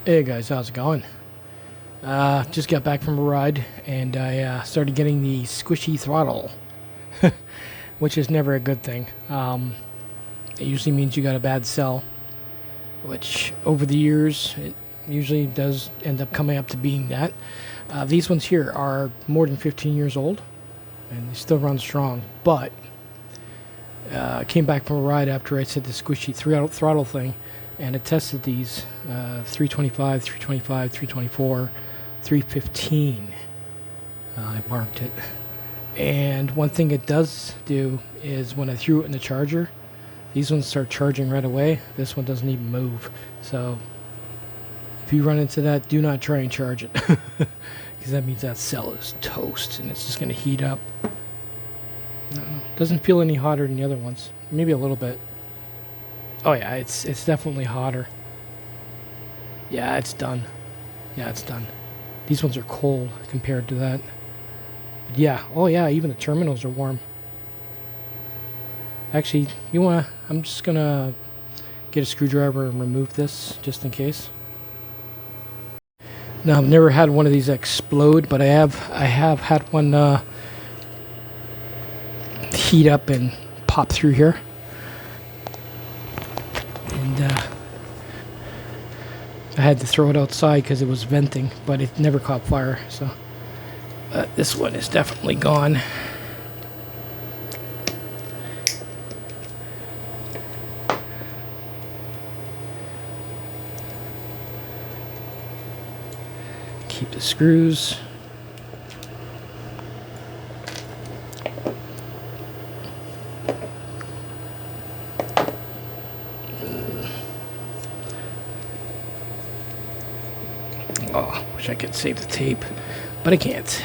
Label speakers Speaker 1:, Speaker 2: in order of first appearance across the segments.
Speaker 1: Hey guys, how's it going? Just got back from a ride and I started getting the squishy throttle, which is never a good thing. It usually means you got a bad cell, which over the years it usually does end up coming up to being that. These ones here are more than 15 years old and they still run strong, but I came back from a ride after I said the squishy throttle thing and it tested these 325, 325, 324, 315. I marked it. And one thing it does do is when I threw it in the charger, these ones start charging right away. This one doesn't even move. So if you run into that, do not try and charge it. Because that means that cell is toast and it's just going to heat up. Doesn't feel any hotter than the other ones. Maybe a little bit. Oh yeah, it's definitely hotter. Yeah, it's done. Yeah, it's done. These ones are cold compared to that. But yeah, oh yeah, even the terminals are warm. Actually, I'm just gonna get a screwdriver and remove this just in case. Now, I've never had one of these explode, but I have had one heat up and pop through here. And I had to throw it outside because it was venting, but it never caught fire. So this one is definitely gone. Keep the screws. Oh, wish I could save the tape, but I can't.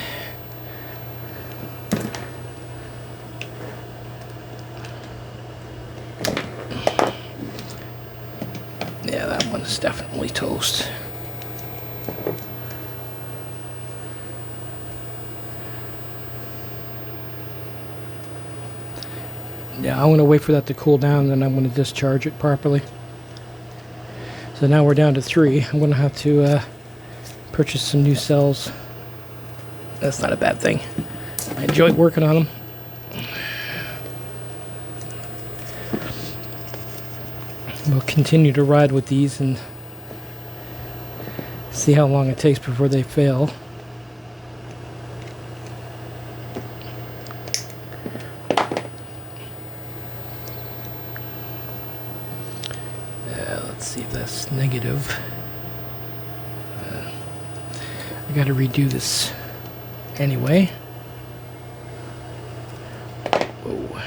Speaker 1: Yeah, that one's definitely toast. Yeah, I'm going to wait for that to cool down, and then I'm going to discharge it properly. So now we're down to 3. I'm going to have to purchase some new cells. That's not a bad thing. I enjoy working on them. We'll continue to ride with these and see how long it takes before they fail. Let's see if that's negative. I gotta redo this anyway. Whoa.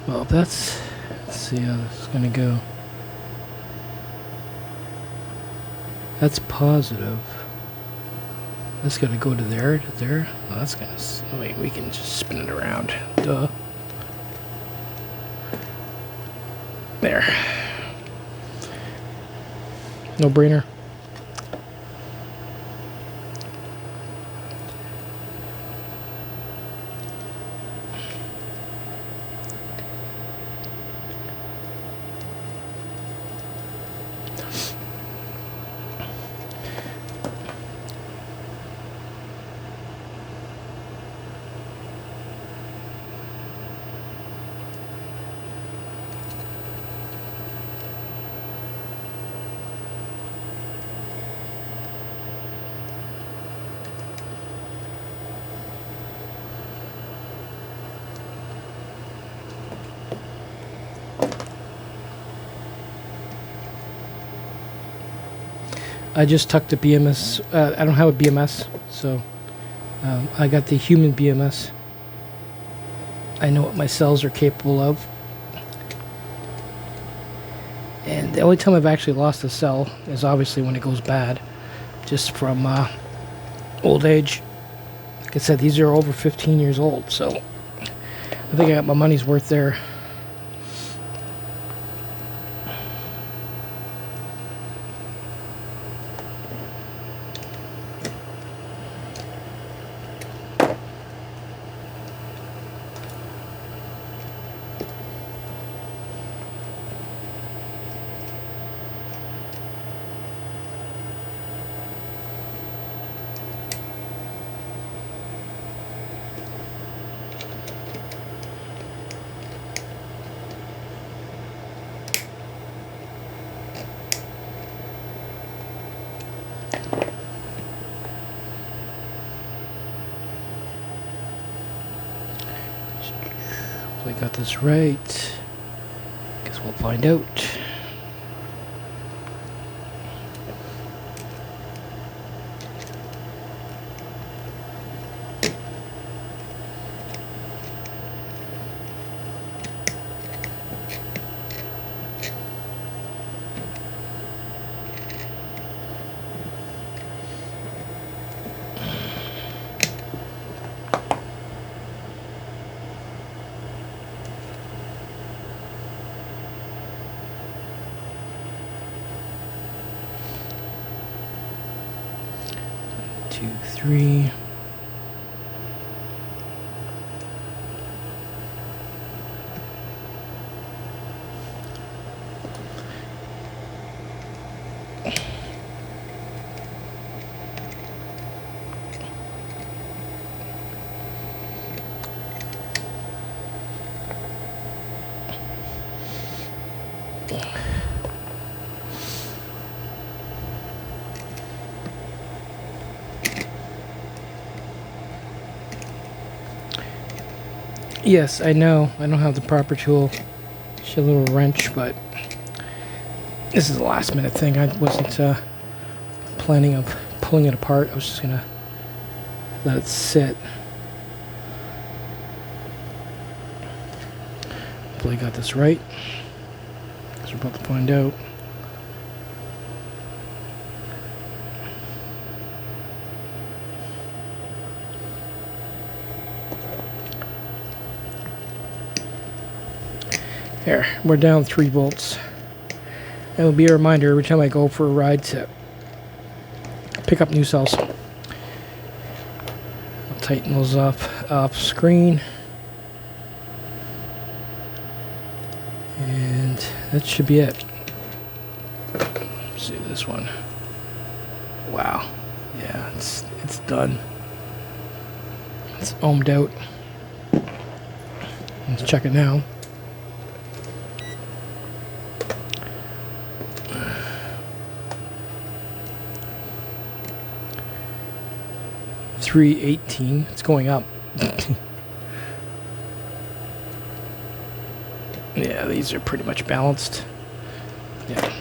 Speaker 1: Well, let's see how this is going to go. That's positive. That's going to go to there, to there. Oh, that's going to... Wait, we can just spin it around. Duh. There. No brainer. I just tucked the BMS. I don't have a BMS, so I got the human BMS. I know what my cells are capable of. And the only time I've actually lost a cell is obviously when it goes bad, just from old age. Like I said, these are over 15 years old, so I think I got my money's worth there. I got this right. Guess we'll find out. Two, three. Yes, I know. I don't have the proper tool. Just a little wrench, but this is a last minute thing. I wasn't planning of pulling it apart. I was just gonna let it sit. Hopefully I got this right, because we're about to find out. There, we're down 3 volts. It will be a reminder every time I go for a ride to pick up new cells. I'll tighten those up off screen. And that should be it. Let's see this one. Wow. Yeah, it's done. It's ohmed out. Let's check it now. $318. It's going up. Yeah, these are pretty much balanced. Yeah.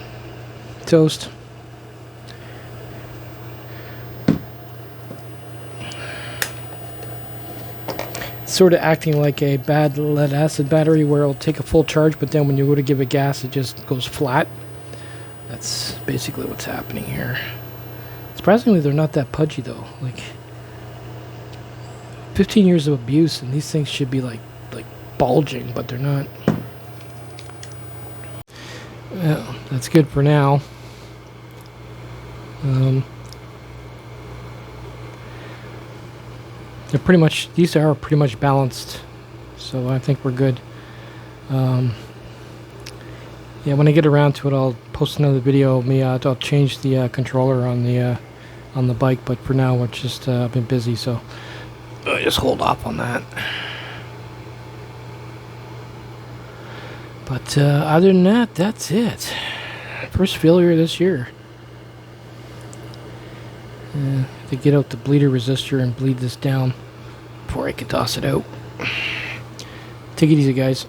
Speaker 1: Toast. It's sort of acting like a bad lead acid battery where it'll take a full charge, but then when you go to give it gas, it just goes flat. That's basically what's happening here. Surprisingly, they're not that pudgy though. Like 15 years of abuse, and these things should be like bulging, but they're not. Well, that's good for now. They're pretty much, these are pretty much balanced, so I think we're good. Yeah, when I get around to it, I'll post another video of me. I'll change the controller on the bike, but for now, we're just been busy, so just hold off on that. But other than that, that's it. First failure this year. To get out the bleeder resistor and bleed this down before I can toss it out. Take it easy, guys.